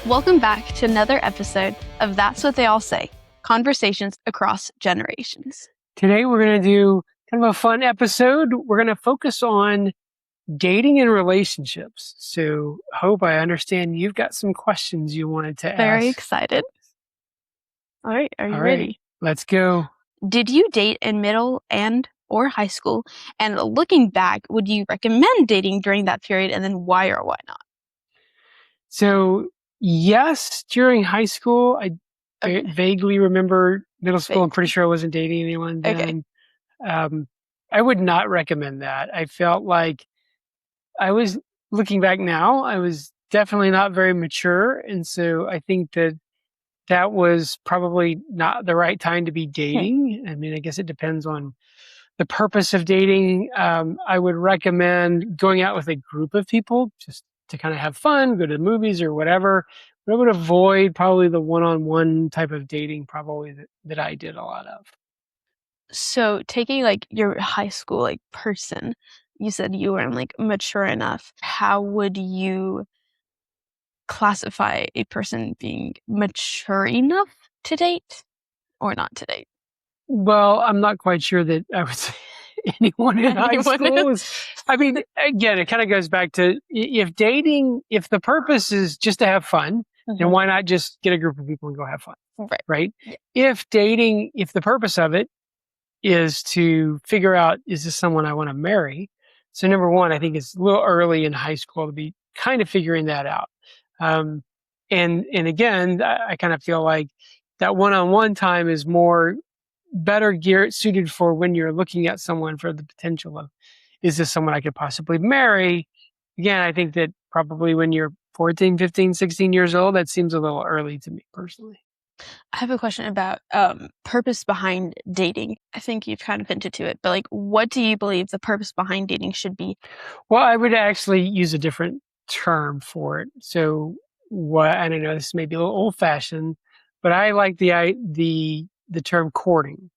Welcome back to another episode of That's What They All Say, Conversations Across Generations. Today we're going to do kind of a fun episode. We're going to focus on dating and relationships. So Hope, I understand you've got some questions you wanted to ask. Very excited. All right, are you ready? Let's go. Did you date in middle and or high school? And looking back, would you recommend dating during that period, and then why or why not? So yes, during high school, I vaguely remember middle school. I'm pretty sure I wasn't dating anyone then. Okay. I would not recommend that. I felt like looking back now, I was definitely not very mature. And so I think that was probably not the right time to be dating. I mean, I guess it depends on the purpose of dating. I would recommend going out with a group of people just to kind of have fun, go to the movies or whatever. But I would avoid probably the one-on-one type of dating probably that I did a lot of. So taking like your high school like person, you said you weren't like mature enough. How would you classify a person being mature enough to date or not to date? Well, I'm not quite sure that I would say anyone in high school is. I mean, again, it kind of goes back to if the purpose is just to have fun, then why not just get a group of people and go have fun? Right? Yeah. If the purpose of it is to figure out, is this someone I want to marry? So number one, I think it's a little early in high school to be kind of figuring that out. And again, I kind of feel like that one-on-one time is better suited for when you're looking at someone for the potential of, is this someone I could possibly marry? Again, I think that probably when you're 14, 15, 16 years old, that seems a little early to me personally. I have a question about purpose behind dating. I think you've kind of hinted to it, but like, what do you believe the purpose behind dating should be? Well, I would actually use a different term for it. So I don't know, this may be a little old-fashioned, but I like the term courting,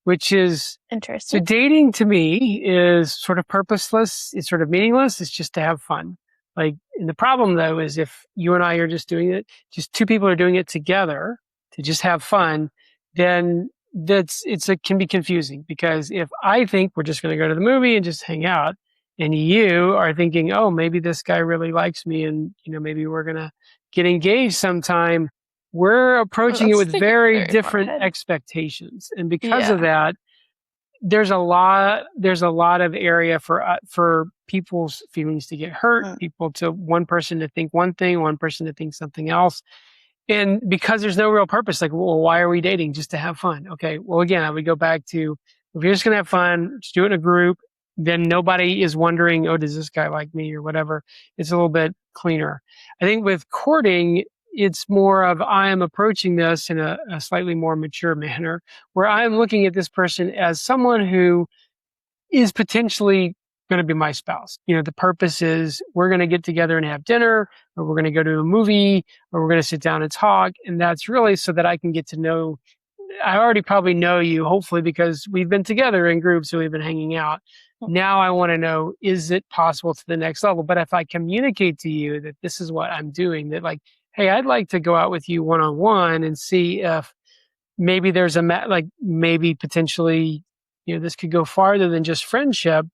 which is interesting. So dating to me is sort of purposeless. It's sort of meaningless. It's just to have fun. And the problem though is if you and I are just doing it, just two people are doing it together to just have fun, then it can be confusing, because if I think we're just going to go to the movie and just hang out, and you are thinking, oh, maybe this guy really likes me, and maybe we're going to get engaged sometime, we're approaching it with very different expectations. And because of that, there's a lot of area for people's feelings to get hurt, one person to think one thing, one person to think something else. And because there's no real purpose, like, well, why are we dating? Just to have fun. Okay. Well, again, I would go back to, if you're just going to have fun, just do it in a group, then nobody is wondering, oh, does this guy like me or whatever. It's a little bit cleaner. I think with courting, it's more of, I am approaching this in a slightly more mature manner, where I'm looking at this person as someone who is potentially going to be my spouse. The purpose is we're going to get together and have dinner, or we're going to go to a movie, or we're going to sit down and talk. And that's really so that I can get to know, I already probably know you, hopefully, because we've been together in groups, so we've been hanging out. Now I want to know, is it possible to the next level? But if I communicate to you that this is what I'm doing, that like, hey, I'd like to go out with you one-on-one and see if maybe there's maybe potentially, this could go farther than just friendship.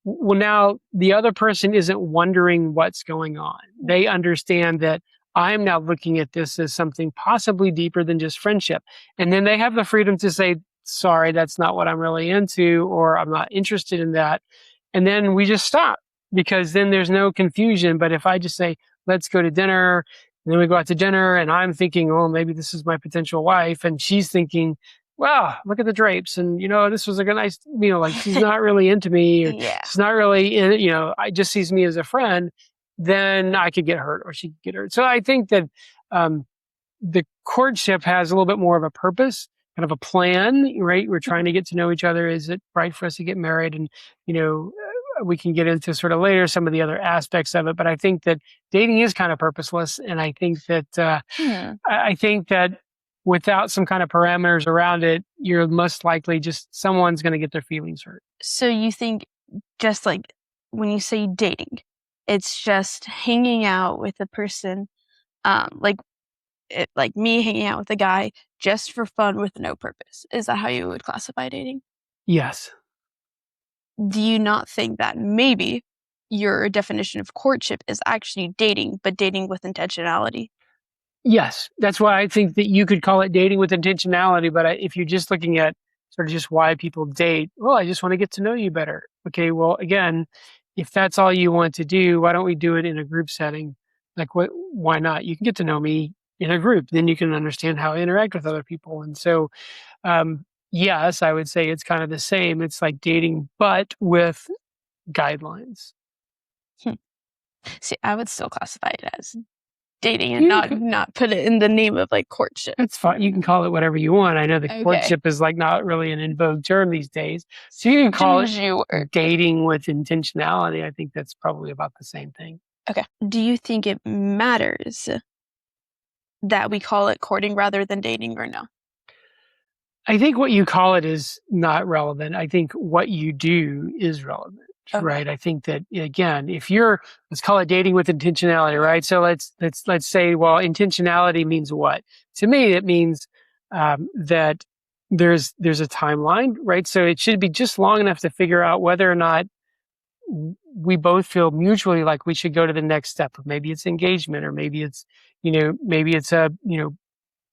Well, now the other person isn't wondering what's going on. They understand that I'm now looking at this as something possibly deeper than just friendship. And then they have the freedom to say, sorry, that's not what I'm really into, or I'm not interested in that. And then we just stop, because then there's no confusion. But if I just say, let's go to dinner, and then we go out to dinner, and I'm thinking, oh, maybe this is my potential wife, and she's thinking, wow, look at the drapes, and this was a nice, like she's not really into me, or she's not really I just sees me as a friend, then I could get hurt, or she could get hurt. So I think that the courtship has a little bit more of a purpose, kind of a plan, right? We're trying to get to know each other. Is it right for us to get married? And we can get into sort of later some of the other aspects of it, but I think that dating is kind of purposeless, and I think that I think that without some kind of parameters around it, you're most likely just someone's going to get their feelings hurt. So you think, just like when you say dating, it's just hanging out with a person, like like me hanging out with a guy just for fun with no purpose. Is that how you would classify dating? Yes. Do you not think that maybe your definition of courtship is actually dating, but dating with intentionality? Yes, that's why I think that you could call it dating with intentionality. But if you're just looking at sort of just why people date, well, I just want to get to know you better. Okay, well, again, if that's all you want to do, why don't we do it in a group setting? Like, what? Why not? You can get to know me in a group, then you can understand how I interact with other people. And so, yes, I would say it's kind of the same. It's like dating, but with guidelines. Hmm. See, I would still classify it as dating and You not put it in the name of like courtship. That's fine. You can call it whatever you want. I know the Okay. courtship is like not really an in vogue term these days. So you can call it Sure. dating with intentionality. I think that's probably about the same thing. Okay. Do you think it matters that we call it courting rather than dating or no? I think what you call it is not relevant. I think what you do is relevant, Okay. right? I think that again, if you're let's call it dating with intentionality, right? So let's say, well, intentionality means what? To me, it means that there's a timeline, right? So it should be just long enough to figure out whether or not we both feel mutually like we should go to the next step. Maybe it's engagement, or maybe it's maybe it's a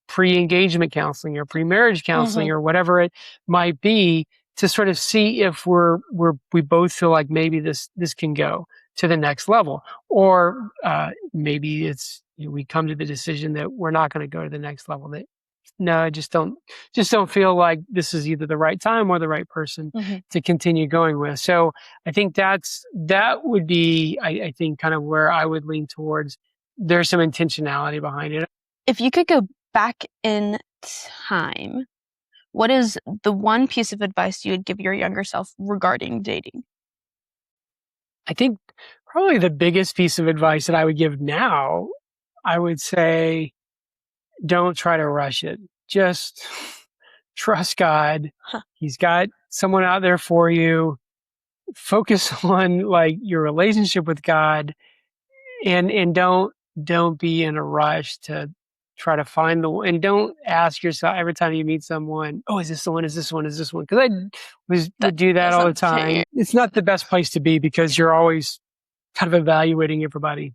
pre-engagement counseling or pre-marriage Mm-hmm. counseling or whatever it might be, to sort of see if we both feel like maybe this can go to the next level, or maybe it's we come to the decision that we're not going to go to the next level. That no, I just don't feel like this is either the right time or the right person Mm-hmm. to continue going with. So I think that would be I think kind of where I would lean towards. There's some intentionality behind it. If you could go back in time, what is the one piece of advice you would give your younger self regarding dating? I think probably the biggest piece of advice that I would give now, I would say, don't try to rush it. Just trust God. Huh. He's got someone out there for you. Focus on like your relationship with God, and don't be in a rush to try to find the one, and don't ask yourself every time you meet someone, oh, is this the one? Is this one? Is this one? Because That would do that that's all the not time. fair It's not the best place to be because you're always kind of evaluating everybody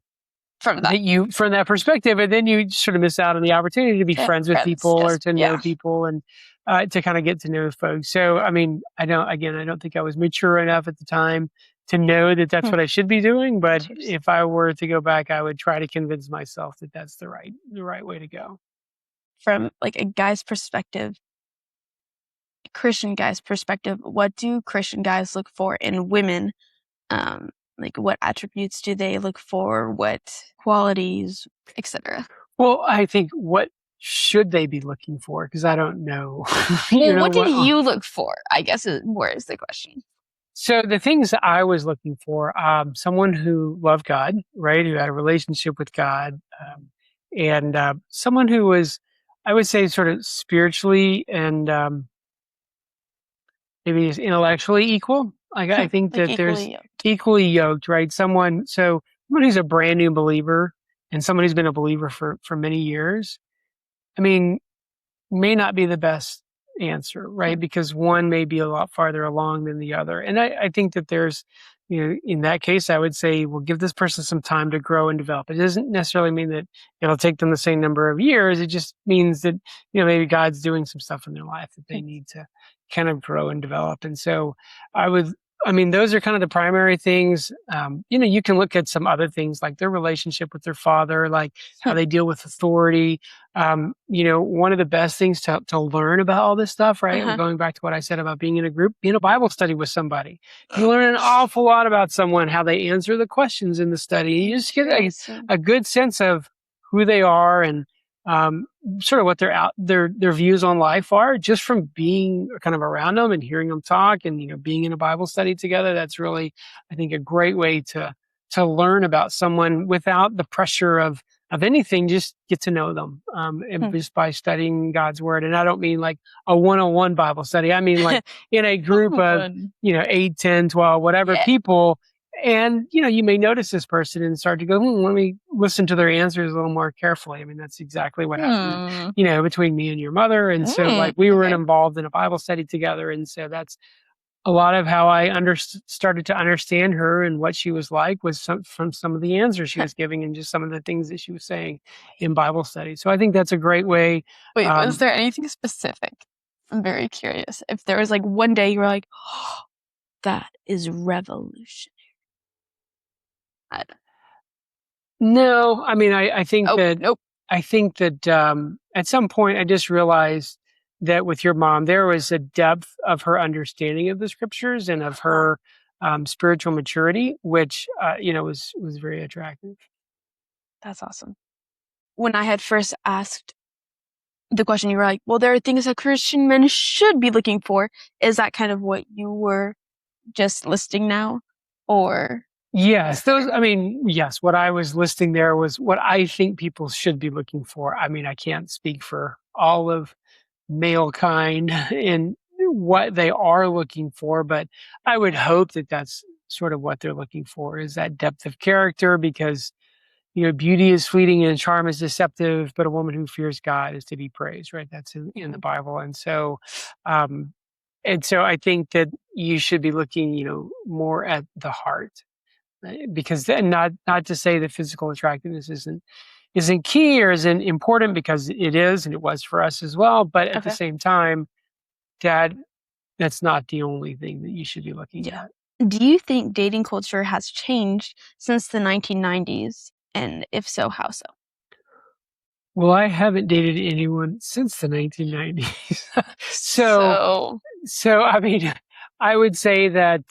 from that. that you from that perspective, and then you sort of miss out on the opportunity to be Yeah, friends with people friends, or yes, to know yeah. people, and to kind of get to know folks. So I mean, I don't think I was mature enough at the time to know that that's Hmm. what I should be doing, but Cheers. if I were to go back, I would try to convince myself that that's the right way to go. From like a guy's perspective, Christian guy's perspective, what do Christian guys look for in women? Like what attributes do they look for? What qualities, etc. Well, I think what should they be looking for? Because I don't know, Well, what did what. you look for? I guess where is the question? So the things that I was looking for, someone who loved God, right, who had a relationship with God, and someone who was, I would say, sort of spiritually and maybe is intellectually equal. Like I think Like that there's equally yoked. equally yoked, right? Someone who's a brand new believer and someone who's been a believer for many years. I mean, may not be the best answer, Hmm. right? Because one may be a lot farther along than the other. And I think that there's, in that case, I would say, well, give this person some time to grow and develop. It doesn't necessarily mean that it'll take them the same number of years. It just means that, maybe God's doing some stuff in their life that they need to kind of grow and develop. And so I would, I mean, those are kind of the primary things. You can look at some other things like their relationship with their father, like how Hmm. they deal with authority. One of the best things to learn about all this stuff, right? Uh-huh. Going back to what I said about being in a group, being a Bible study with somebody, you learn an awful lot about someone, how they answer the questions in the study. You just get a good sense of who they are and um, sort of what their views on life are just from being kind of around them and hearing them talk and being in a Bible study together. That's really, I think, a great way to learn about someone without the pressure of anything. Just get to know them, and Hmm. just by studying God's word. And I don't mean like a one-on-one Bible study. I mean like in a group of Fun. 8, 10, 12, whatever Yeah. people, And, you may notice this person and start to go, let me listen to their answers a little more carefully. I mean, that's exactly what happened, Hmm. between me and your mother. And so like we were Okay. involved in a Bible study together. And so that's a lot of how I started to understand her and what she was like was from some of the answers she was giving and just some of the things that she was saying in Bible study. So I think that's a great way. Wait, was there anything specific? I'm very curious. If there was like one day you were like, oh, that is revolutionary. I don't- No, I mean, I think Oh, that nope. at some point I just realized that with your mom, there was a depth of her understanding of the scriptures and of Huh. her spiritual maturity, which was very attractive. That's awesome. When I had first asked the question, you were like, well, there are things that Christian men should be looking for. Is that kind of what you were just listing now? Or Yes, yes, what I was listing there was what I think people should be looking for. I mean, I can't speak for all of male kind and what they are looking for, but I would hope that that's sort of what they're looking for is that depth of character because, beauty is fleeting and charm is deceptive, but a woman who fears God is to be praised, right? That's in the Bible. Um, and so I think that you should be looking, more at the heart because then not to say that physical attractiveness isn't key or isn't important because it is and it was for us as well. But at the okay. same time, Dad, that's not the only thing that you should be looking Yeah. at. Do you think dating culture has changed since the 1990s? And if so, how so? Well, I haven't dated anyone since the 1990s. so, So, so I mean, I would say that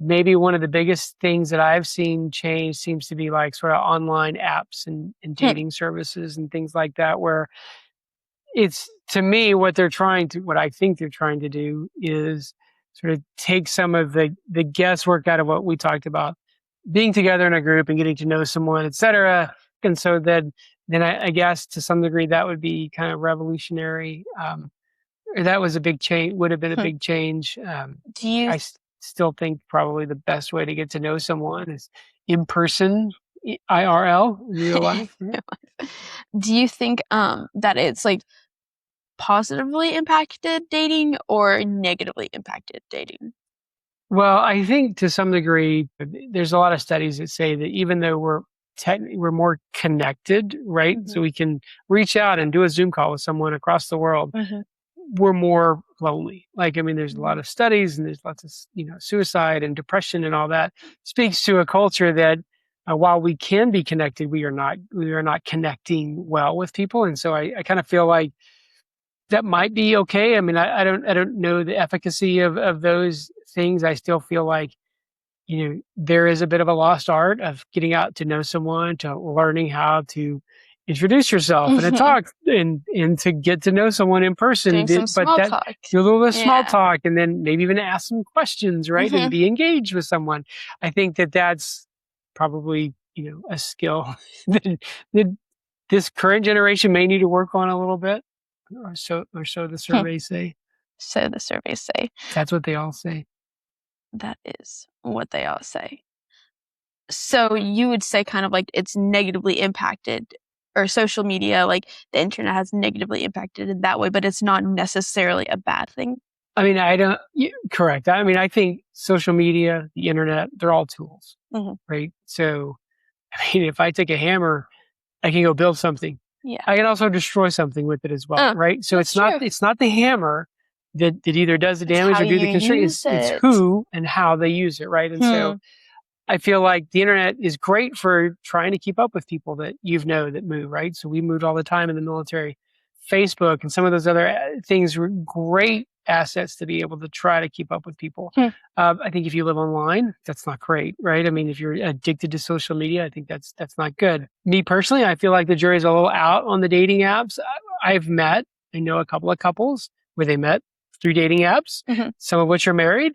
maybe one of the biggest things that I've seen change seems to be like sort of online apps and hmm, dating services and things like that, where it's to me what I think they're trying to do is sort of take some of the guesswork out of what we talked about, being together in a group and getting to know someone, etc. And so then I guess to some degree that would be kind of revolutionary. Or that was a big change. Would have been a hmm. big change. Do you Still think probably the best way to get to know someone is in person, IRL, real life. Right? do you think that it's like positively impacted dating or negatively impacted dating? Well, I think to some degree, there's a lot of studies that say that even though we're more connected, right? Hmm. So we can reach out and do a Zoom call with someone across the world. Hmm. We're more lonely. Like, I mean, there's a lot of studies and there's lots of, suicide and depression and all that speaks to a culture that while we can be connected, we are not connecting well with people. And so I kind of feel like that might be okay. I mean, I don't know the efficacy of those things. I still feel like there is a bit of a lost art of getting out to know someone, to learning how to introduce yourself and to Hmm. talk and to get to know someone in person. Doing some But small that talk. do a little bit of small Yeah. talk and then maybe even ask some questions, right? And Hmm. be engaged with someone. I think that that's probably, a skill that this current generation may need to work on a little bit. Or so the surveys say. So the surveys say That's what they all say. that is what they all say. So you would say kind of like it's negatively impacted or social media, like the internet has negatively impacted it that way, but it's not necessarily a bad thing. I mean, correct. I mean, I think social media, the internet, they're all tools, Hmm. right? So, I mean, if I take a hammer, I can go build something. Yeah. I can also destroy something with it as well, right? So That's it's not true. it's not the hammer that either does the It's damage how or do the you constraint. use It's it. who and how they use it, right? And so Hmm. I feel like the internet is great for trying to keep up with people that that move, right? So we moved all the time in the military. Facebook and some of those other things were great assets to be able to try to keep up with people. Hmm. I think if you live online, that's not great, right? I mean, if you're addicted to social media, I think that's not good. Me personally, I feel like the jury's a little out on the dating apps. I know a couple of couples where they met through dating apps, Hmm. some of which are married.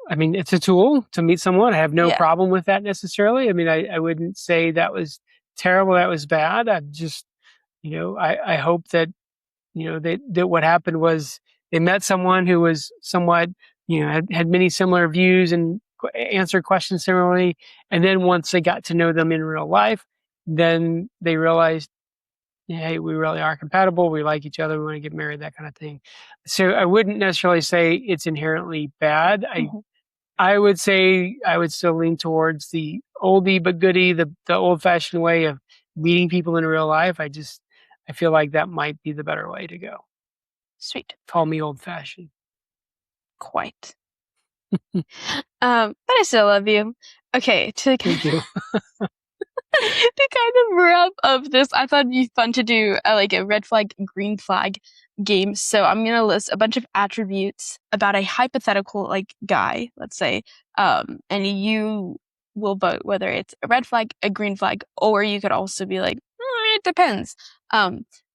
I mean, it's a tool to meet someone. I have no Yeah. problem with that necessarily. I mean, I wouldn't say that was terrible, that was bad. I just, I hope that, that what happened was they met someone who was somewhat, had many similar views and answered questions similarly. And then once they got to know them in real life, then they realized, hey, we really are compatible. We like each other. We want to get married, that kind of thing. So I wouldn't necessarily say it's inherently bad. Mm-hmm. I would say I would still lean towards the oldie but goodie, the old fashioned way of meeting people in real life. I feel like that might be the better way to go. Sweet. Call me old fashioned. Quite. But I still love you. Okay, Thank you. to kind of wrap up this, I thought it'd be fun to do like a red flag, green flag game. So I'm gonna list a bunch of attributes about a hypothetical like guy, let's say, and you will vote whether it's a red flag, a green flag, or you could also be like, it depends.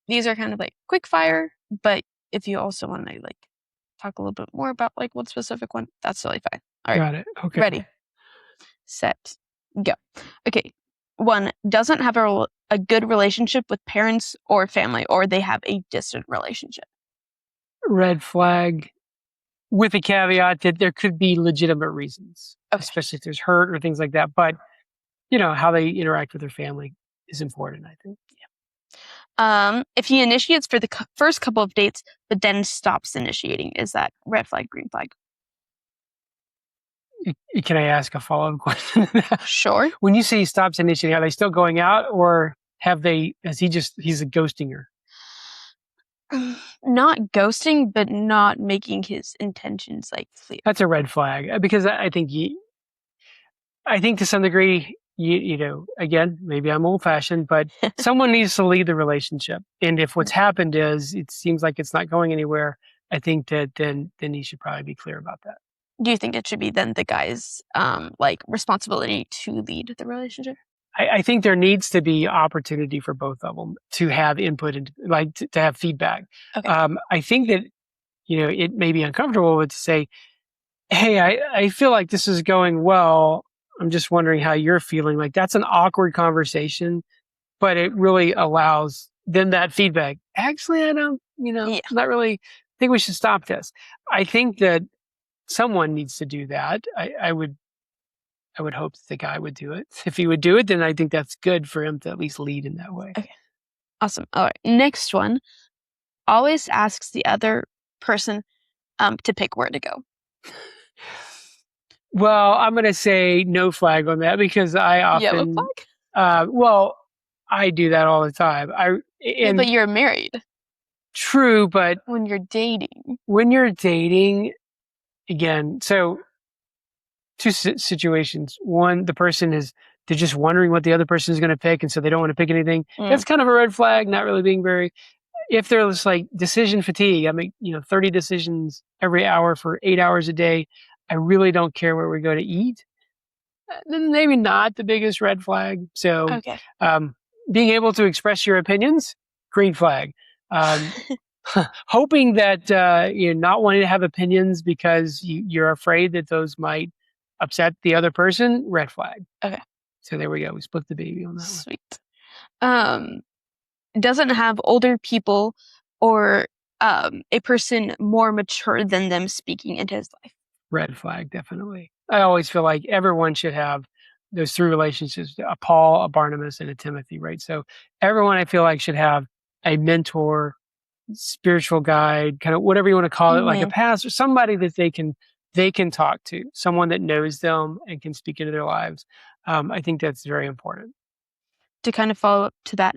These are kind of like quick fire, but if you also want to like talk a little bit more about like one specific one, that's totally fine. All right. Got it. Okay. Ready, set, go. Okay. 1, doesn't have a good relationship with parents or family, or they have a distant relationship. Red flag, with a caveat that there could be legitimate reasons, Okay. especially if there's hurt or things like that. But, how they interact with their family is important, I think. If he initiates for the first couple of dates, but then stops initiating, is that red flag, green flag? Can I ask a follow-up question? Sure. When you say he stops initiating, are they still going out, or he's a ghosting her? Not ghosting, but not making his intentions like clear. That's a red flag, because I think to some degree, again, maybe I'm old-fashioned, but someone needs to lead the relationship. And if what's happened is it seems like it's not going anywhere, I think that then he should probably be clear about that. Do you think it should be then the guy's like responsibility to lead the relationship? I think there needs to be opportunity for both of them to have input and like to have feedback. Okay. I think that, it may be uncomfortable to say, hey, I feel like this is going well. I'm just wondering how you're feeling. Like that's an awkward conversation, but it really allows then that feedback. Actually, I don't, not really think we should stop this. I think that someone needs to do that. I would hope that the guy would do it. If he would do it, then I think that's good for him to at least lead in that way. Okay. Awesome. All right. Next one. Always asks the other person to pick where to go. Well, I'm going to say no flag on that, because I often, Yellow flag? I do that all the time. But you're married. True, but when you're dating, again, so two situations. One, the person they're just wondering what the other person is going to pick, and so they don't want to pick anything. That's kind of a red flag, not really being very, if there's like decision fatigue, I make, 30 decisions every hour for 8 hours a day. I really don't care where we go to eat. Then maybe not the biggest red flag. So, okay. Being able to express your opinions, green flag. Hoping that you're not wanting to have opinions because you're afraid that those might upset the other person, red flag. Okay. So there we go. We split the baby on that Sweet. One. Doesn't have older people or a person more mature than them speaking into his life. Red flag, definitely. I always feel like everyone should have those 3 relationships: a Paul, a Barnabas, and a Timothy, right? So everyone, I feel like, should have a mentor, spiritual guide, kind of whatever you want to call it, like a pastor, somebody that they can talk to, someone that knows them and can speak into their lives. I think that's very important. To kind of follow up to that,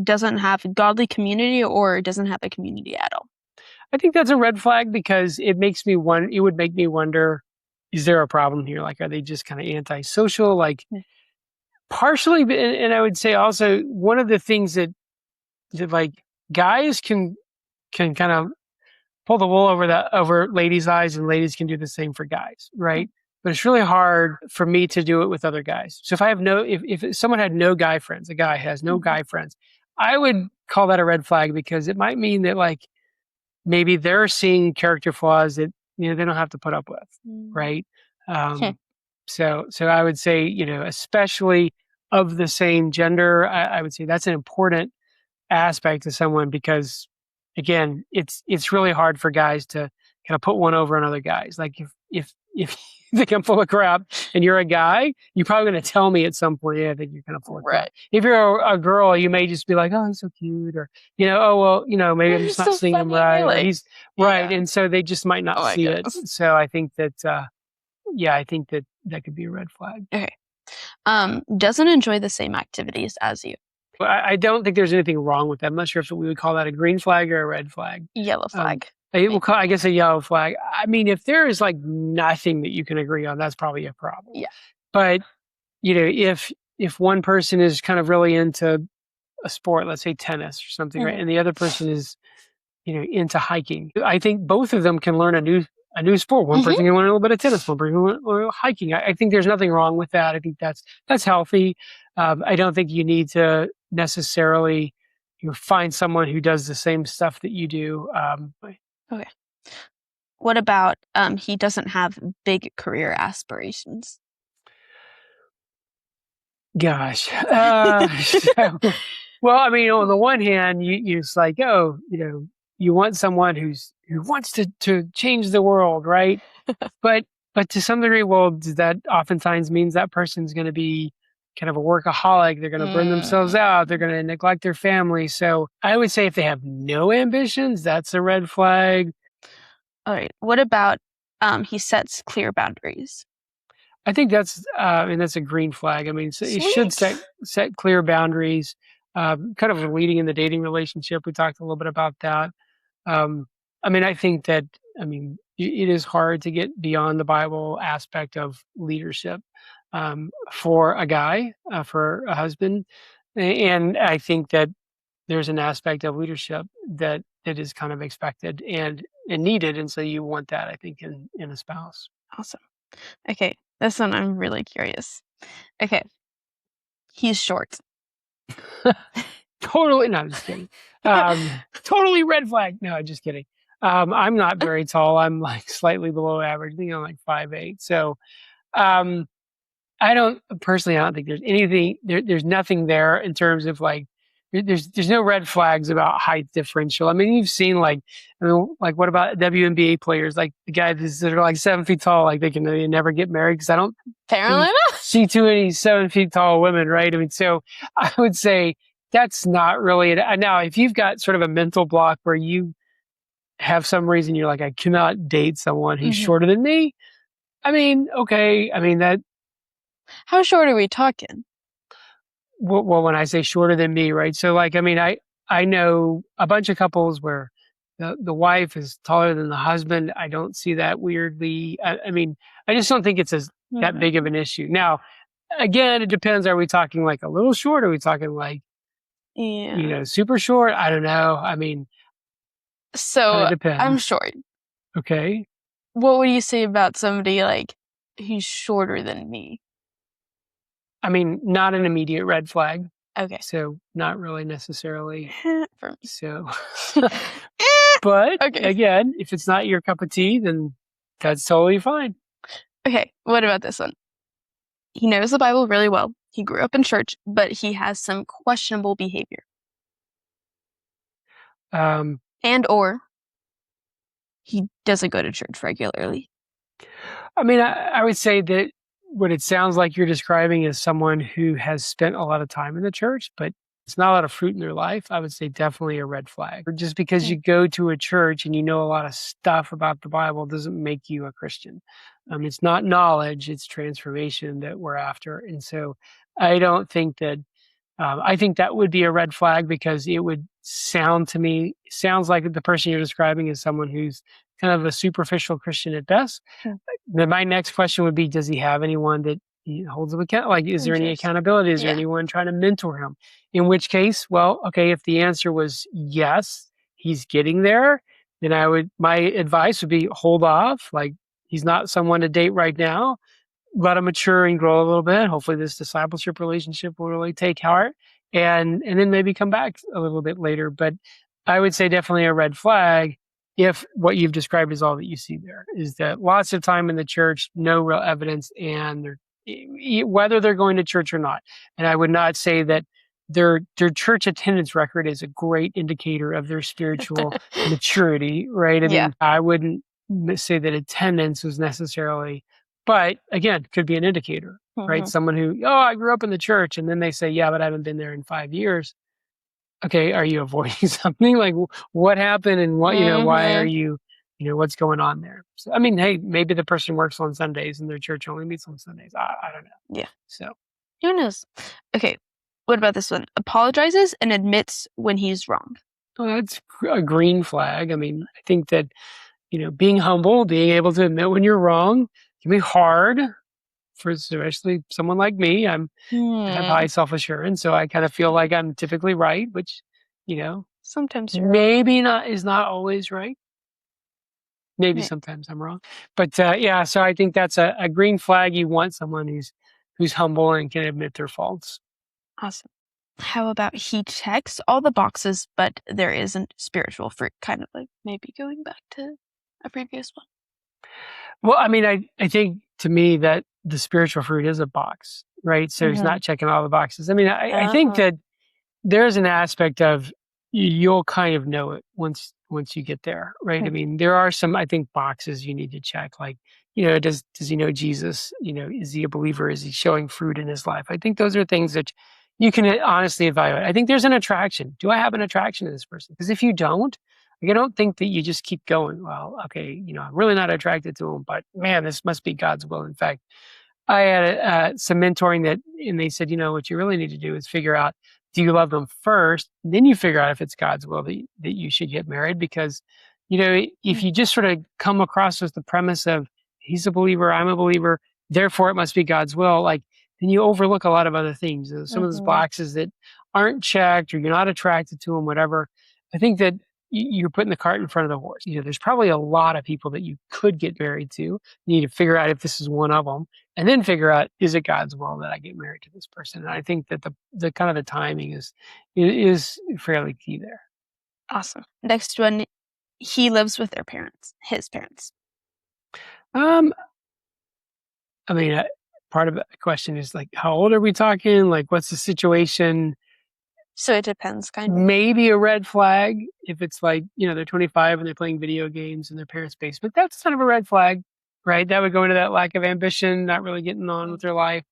doesn't have a godly community or doesn't have a community at all. I think that's a red flag, because it would make me wonder, is there a problem here? Like, are they just kind of antisocial? Like, partially, and I would say also one of the things that like guys can kind of pull the wool over ladies' eyes, and ladies can do the same for guys, right? But it's really hard for me to do it with other guys. So if I have if someone had no guy friends, a guy has no guy friends, I would call that a red flag, because it might mean that like maybe they're seeing character flaws that they don't have to put up with, right? So I would say, especially of the same gender, I would say that's an important aspect to someone, because again, it's really hard for guys to kind of put one over on other guys. Like if if you think I'm full of crap and you're a guy, you're probably going to tell me at some point, yeah, I think you're kind of full of crap. Right. If you're a girl, you may just be like, oh, he's so cute, or, oh, well, maybe I'm He's just not so seeing him funny. right, or Like, he's right. yeah. And so they just might not Oh my see it. goodness. So I think that, I think that could be a red flag. Okay. Doesn't enjoy the same activities as you. But I don't think there's anything wrong with that. I'm not sure if we would call that a green flag or a red flag. Yellow flag. We'll call, I guess, a yellow flag. I mean, if there is like nothing that you can agree on, that's probably a problem. Yeah. But if one person is kind of really into a sport, let's say tennis or something, right, and the other person is into hiking, I think both of them can learn a new sport. One person can learn a little bit of tennis, one person can learn a little hiking. I think there's nothing wrong with that. I think that's healthy. I don't think you need to necessarily find someone who does the same stuff that you do. Okay. What about he doesn't have big career aspirations? Gosh. Well, I mean, on the one hand, it's like, oh, you want someone who wants to change the world, right? But to some degree, well, does that oftentimes means that person's going to be kind of a workaholic? They're going to burn themselves out. They're going to neglect their family. So I would say if they have no ambitions, that's a red flag. All right. What about he sets clear boundaries? I think that's a green flag. I mean, so you should set clear boundaries. Kind of leading in the dating relationship, we talked a little bit about that. I mean, I think that it is hard to get beyond the Bible aspect of leadership for a guy, for a husband, and I think that there's an aspect of leadership that is kind of expected and needed, and so you want that, I think, in a spouse. Awesome. Okay, this one I'm really curious. Okay, he's short. Totally, no, I'm just kidding. Totally red flag. No, just kidding. I'm not very tall. I'm like slightly below average. I think I'm like 5'8". So, I don't think there's anything there's nothing there in terms of like there's no red flags about height differential. I mean, you've seen like what about WNBA players, like the guys that are like 7 feet tall, like they never get married because I don't apparently see too many 7 feet tall women, right? I mean, so I would say that's not really it. Now, if you've got sort of a mental block where you have some reason you're like, I cannot date someone who's shorter than me. I mean, okay. I mean that. How short are we talking? Well, when I say shorter than me, right? So like, I mean, I know a bunch of couples where the wife is taller than the husband. I don't see that weirdly. I mean, I just don't think it's that big of an issue. Now, again, it depends. Are we talking like a little short? Are we talking like, super short? I don't know. I mean, so I'm short. Okay. What would you say about somebody like who's shorter than me? I mean, not an immediate red flag. Okay. So not really necessarily. For me. So, but again, if it's not your cup of tea, then that's totally fine. Okay. What about this one? He knows the Bible really well. He grew up in church, but he has some questionable behavior. And or he doesn't go to church regularly. I mean, I would say that what it sounds like you're describing is someone who has spent a lot of time in the church, but it's not a lot of fruit in their life. I would say definitely a red flag. Or just because you go to a church and you know a lot of stuff about the Bible doesn't make you a Christian. It's not knowledge, it's transformation that we're after. And so I don't think that, I think that would be a red flag because it would sounds like the person you're describing is someone who's kind of a superficial Christian at best. Then my next question would be, does he have anyone that he holds him account? Like, is there any accountability? Is there anyone trying to mentor him? In which case, well, okay, if the answer was yes, he's getting there, then my advice would be hold off. Like, he's not someone to date right now. Let him mature and grow a little bit. Hopefully this discipleship relationship will really take heart and then maybe come back a little bit later. But I would say definitely a red flag if what you've described is all that you see there, is that lots of time in the church, no real evidence, and whether they're going to church or not. And I would not say that their church attendance record is a great indicator of their spiritual maturity, right? I mean, I wouldn't say that attendance was necessarily, but again, could be an indicator, right? Mm-hmm. Someone who, oh, I grew up in the church, and then they say, yeah, but I haven't been there in 5 years. Okay, are you avoiding something? Like, what happened, and why are Mm-hmm. you, what's going on there? So, I mean, hey, maybe the person works on Sundays and their church only meets on Sundays. I don't know. Yeah. So, Who knows? Okay. What about this one? Apologizes and admits when he's wrong. well, that's a green flag. I mean, I think that, being humble, being able to admit when you're wrong can be hard for especially someone like me. I have Hmm. high self-assurance, so I kind of feel like I'm typically right, which, you know, Sometimes you're wrong. maybe not is not always right. Maybe Yeah. sometimes I'm wrong, but yeah. So I think that's a green flag. You want someone who's humble and can admit their faults. Awesome. How about he checks all the boxes, but there isn't spiritual fruit? Kind of like maybe going back to a previous one. Well, I mean, I think to me that the spiritual fruit is a box, right? So he's Mm-hmm. not checking all the boxes. I mean, I think Uh-huh. that there's an aspect of you'll kind of know it once you get there, right? I mean, there are some I think boxes you need to check, like does he know Jesus? Is he a believer? Is he showing fruit in his life? I think those are things that you can honestly evaluate. I think there's an attraction. Do I have an attraction to this person? Because if you don't, like, I don't think that you just keep going. Well, okay, I'm really not attracted to him, but man, this must be God's will. In fact, I had some mentoring and they said, what you really need to do is figure out, do you love them first? Then you figure out if it's God's will that you should get married. Because, if you just sort of come across with the premise of he's a believer, I'm a believer, therefore it must be God's will, like, then you overlook a lot of other things. Some of those Mm-hmm. boxes that aren't checked or you're not attracted to them, whatever. I think that you're putting the cart in front of the horse. There's probably a lot of people that you could get married to. You need to figure out if this is one of them and then figure out, is it God's will that I get married to this person? And I think that the kind of the timing is fairly key there. Awesome. Next one, he lives with their parents, his parents. Um, I mean, part of the question is like, how old are we talking? Like, what's the situation? So it depends, kind of. Maybe a red flag if it's like, they're 25 and they're playing video games in their parents' basement. That's kind of a red flag, right? That would go into that lack of ambition, not really getting on with their life.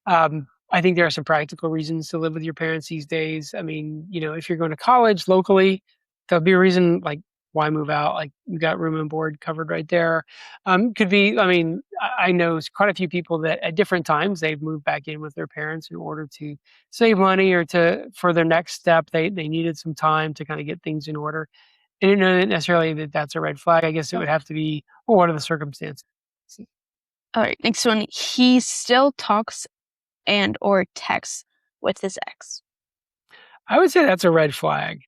I think there are some practical reasons to live with your parents these days. I mean, if you're going to college locally, there'll be a reason like why move out? Like you got room and board covered right there. Could be, I mean, I know quite a few people that at different times they've moved back in with their parents in order to save money or for their next step. They needed some time to kind of get things in order. I didn't know that necessarily that that's a red flag. I guess it would have to be, well, what are the circumstances? All right, next one, he still talks and or texts with his ex. I would say that's a red flag.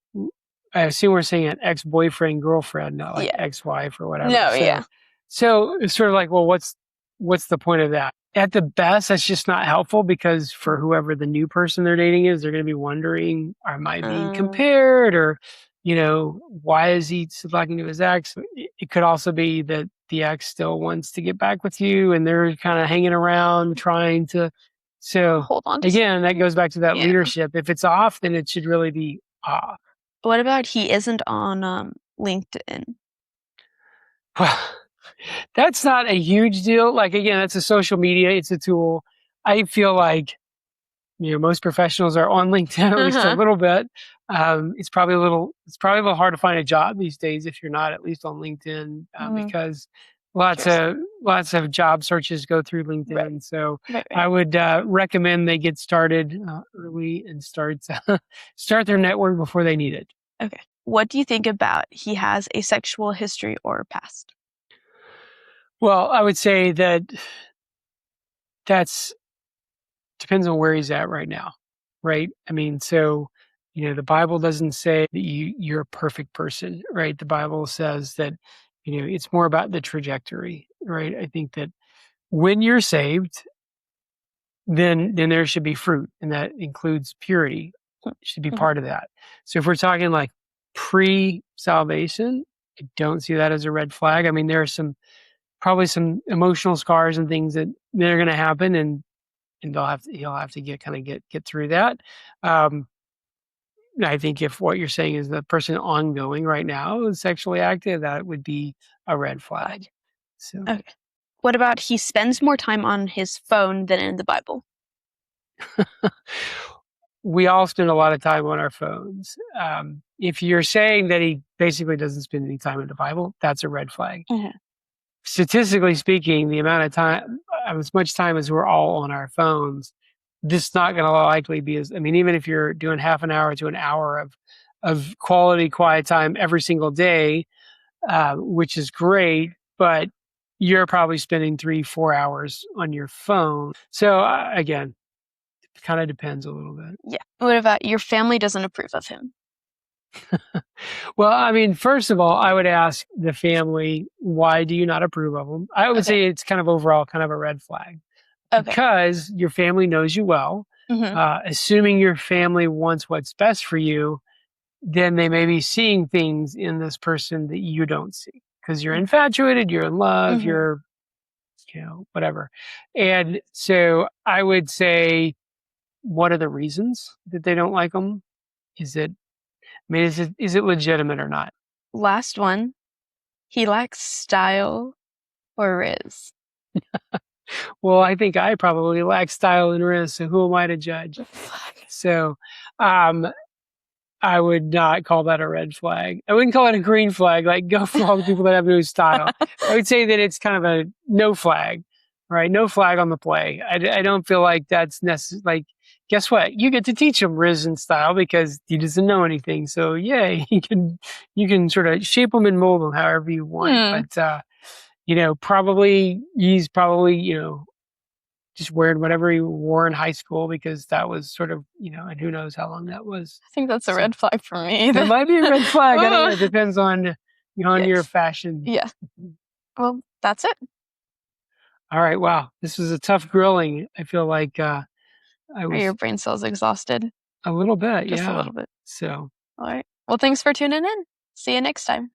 I assume we're saying an ex-boyfriend, girlfriend, not like Yeah. ex-wife or whatever. No, So, yeah. so it's sort of like, well, what's the point of that? At the best, that's just not helpful because for whoever the new person they're dating is, they're going to be wondering, am I being Um, compared, or why is he talking to his ex? It could also be that the ex still wants to get back with you, and they're kind of hanging around trying to. So hold on just again, that goes back to that yeah. leadership. If it's off, then it should really be off. What about he isn't on LinkedIn? Well, that's not a huge deal. Like again, that's a social media. It's a tool. I feel like most professionals are on LinkedIn at least a Uh-huh. little bit. It's probably a little hard to find a job these days if you're not at least on LinkedIn because lots Cheers. of lots of job searches go through Right. LinkedIn. So Right, I right. would recommend they get started early and start their network before they need it. Okay. What do you think about he has a sexual history or past? Well, I would say that's depends on where he's at right now, right? I mean, so the Bible doesn't say that you're a perfect person, right? The Bible says that it's more about the trajectory, right? I think that when you're saved, then there should be fruit, and that includes purity. It should be Mhm. part of that. So if we're talking like pre-salvation, I don't see that as a red flag. I mean, there are probably some emotional scars and things that are going to happen, and he'll have to get through that. Um, I think if what you're saying is the person ongoing right now is sexually active, that would be a red flag. So Okay. What about he spends more time on his phone than in the Bible? we all spend a lot of time on our phones. If you're saying that he basically doesn't spend any time in the Bible, that's a red flag. Mhm. Statistically speaking, the amount of time, as much time as we're all on our phones, this is not going to likely be as, I mean, even if you're doing half an hour to an hour of quality, quiet time every single day, which is great, but you're probably spending 3-4 hours on your phone. So again, it kind of depends a little bit. Yeah. What about your family doesn't approve of him? Well, I mean, first of all, I would ask the family, why do you not approve of them? I would Okay. say it's kind of overall kind of a red flag Okay. because your family knows you well. Hmm. Assuming your family wants what's best for you, then they may be seeing things in this person that you don't see because you're infatuated, you're in love, Hmm. you're, whatever. And so I would say, what are the reasons that they don't like them? Is it, I mean, is it legitimate or not? Last one. He lacks style or riz. Well, I think I probably lack style and risk, so who am I to judge? So, um, I would not call that a red flag. I wouldn't call it a green flag. Like, go for all the people that have no style. I would say that it's kind of a no flag, right? No flag on the play. I don't feel like that's necessary. Like, guess what? You get to teach him riz and style because he doesn't know anything. So, yay, you can sort of shape him and mold him however you want. Hmm. But he's probably just wearing whatever he wore in high school because that was sort of, and who knows how long that was. I think that's a So red flag for me. that might be a red flag. I don't know. Oh. It depends on your Yikes. fashion. Yeah. Well, that's it. All right. Wow. This was a tough grilling. I feel like I Are your was brain cells exhausted? a little bit. Just a Yeah. little bit. So All right. Well, thanks for tuning in. See you next time.